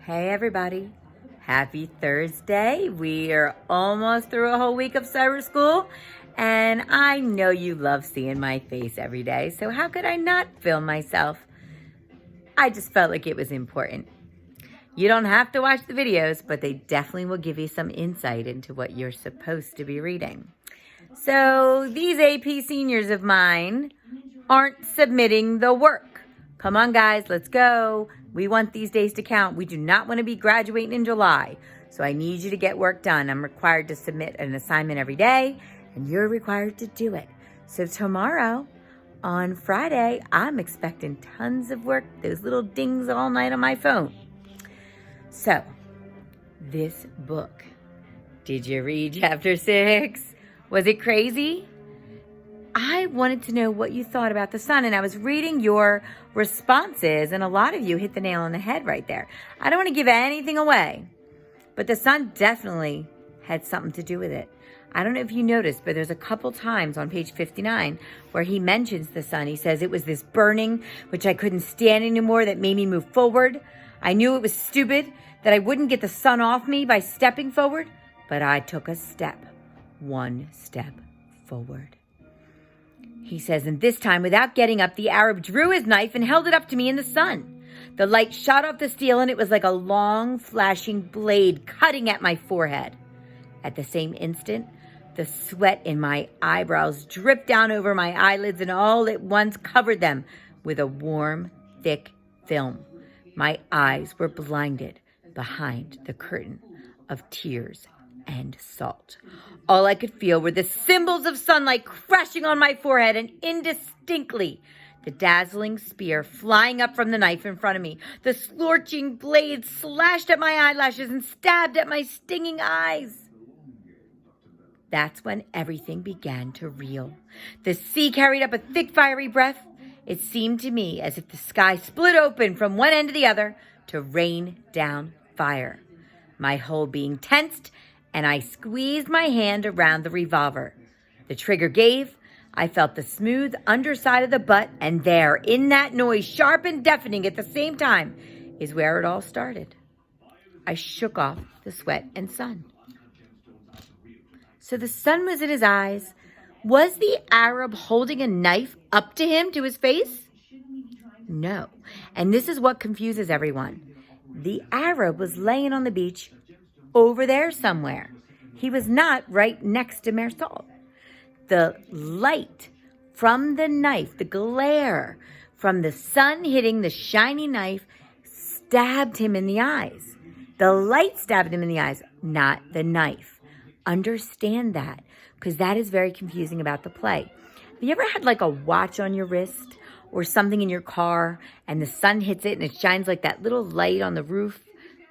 Hey everybody, happy Thursday. We are almost through a whole week of cyber school, and I know you love seeing my face every day, so how could I not film myself? I just felt like it was important. You don't have to watch the videos, but they definitely will give you some insight into what you're supposed to be reading. So these AP seniors of mine aren't submitting the work. Come on, guys, let's go. We want these days to count. We do not want to be graduating in July. So I need you to get work done. I'm required to submit an assignment every day, and you're required to do it. So tomorrow, on Friday, I'm expecting tons of work, those little dings all night on my phone. So, this book, did you read chapter 6? Was it crazy? I wanted to know what you thought about the sun, and I was reading your responses, and a lot of you hit the nail on the head right there. I don't want to give anything away, but the sun definitely had something to do with it. I don't know if you noticed, but there's a couple times on page 59 where he mentions the sun. He says it was this burning, which I couldn't stand anymore, that made me move forward. I knew it was stupid that I wouldn't get the sun off me by stepping forward, but I took a step, one step forward. He says, and this time, without getting up, the Arab drew his knife and held it up to me in the sun. The light shot off the steel, and it was like a long, flashing blade cutting at my forehead. At the same instant, the sweat in my eyebrows dripped down over my eyelids and all at once covered them with a warm, thick film. My eyes were blinded behind the curtain of tears and salt. All I could feel were the symbols of sunlight crashing on my forehead, and indistinctly the dazzling spear flying up from the knife in front of me. The scorching blade slashed at my eyelashes and stabbed at my stinging eyes. That's when everything began to reel. The sea carried up a thick, fiery breath. It seemed to me as if the sky split open from one end to the other to rain down fire. My whole being tensed, and I squeezed my hand around the revolver. The trigger gave. I felt the smooth underside of the butt, and there, in that noise, sharp and deafening at the same time, is where it all started. I shook off the sweat and sun. So the sun was in his eyes. Was the Arab holding a knife up to him, to his face? No. And this is what confuses everyone. The Arab was laying on the beach over there somewhere. He was not right next to Mersal. The light from the knife, the glare from the sun hitting the shiny knife, stabbed him in the eyes. The light stabbed him in the eyes, not the knife. Understand that, because that is very confusing about the play. Have you ever had like a watch on your wrist or something in your car, and the sun hits it and it shines like that little light on the roof?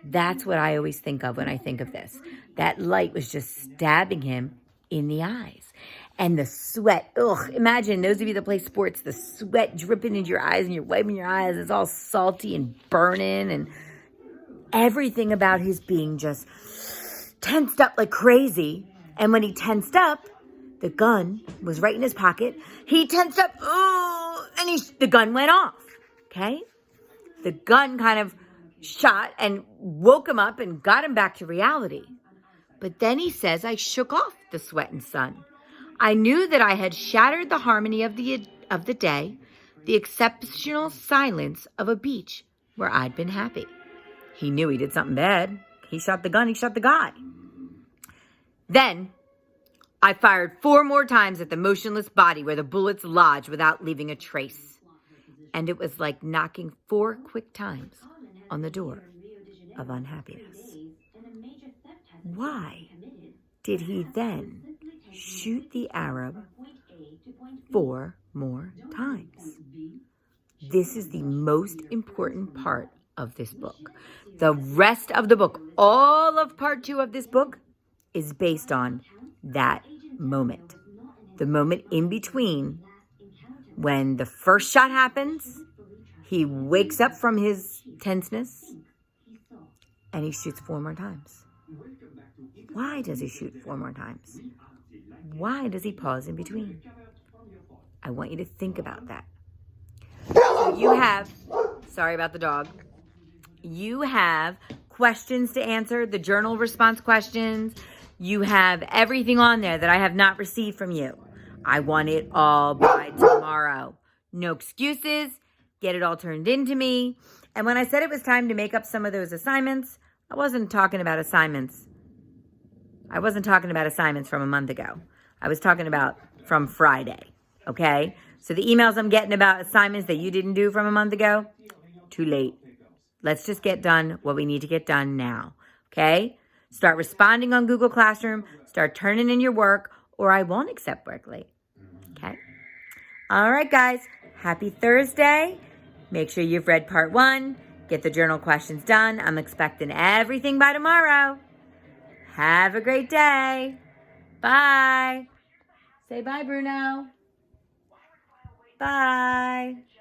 That's what I always think of when I think of this. That light was just stabbing him in the eyes. And the sweat, imagine those of you that play sports, the sweat dripping into your eyes and you're wiping your eyes. It's all salty and burning, and everything about his being just tensed up like crazy. And when he tensed up, the gun was right in his pocket. He tensed up, and the gun went off, okay? The gun kind of shot and woke him up and got him back to reality. But then he says, I shook off the sweat and sun. I knew that I had shattered the harmony of the day, the exceptional silence of a beach where I'd been happy. He knew he did something bad. He shot the gun, he shot the guy. Then I fired 4 more times at the motionless body where the bullets lodged without leaving a trace. And it was like knocking 4 quick times on the door of unhappiness. Why did he then shoot the Arab 4 more times? This is the most important part of this book. The rest of the book, all of part 2 of this book, is based on that moment. The moment in between when the first shot happens, he wakes up from his tenseness, and he shoots 4 more times. Why does he shoot 4 more times? Why does he pause in between? I want you to think about that. So you have, sorry about the dog. You have questions to answer, the journal response questions. You have everything on there that I have not received from you. I want it all by tomorrow. No excuses. Get it all turned into me. And when I said it was time to make up some of those assignments, I wasn't talking about assignments. I wasn't talking about assignments from a month ago. I was talking about from Friday, okay? So the emails I'm getting about assignments that you didn't do from a month ago, too late. Let's just get done what we need to get done now, okay? Start responding on Google Classroom. Start turning in your work, or I won't accept work late, okay? All right, guys. Happy Thursday. Make sure you've read part 1. Get the journal questions done. I'm expecting everything by tomorrow. Have a great day. Bye. Say bye, Bruno. Bye.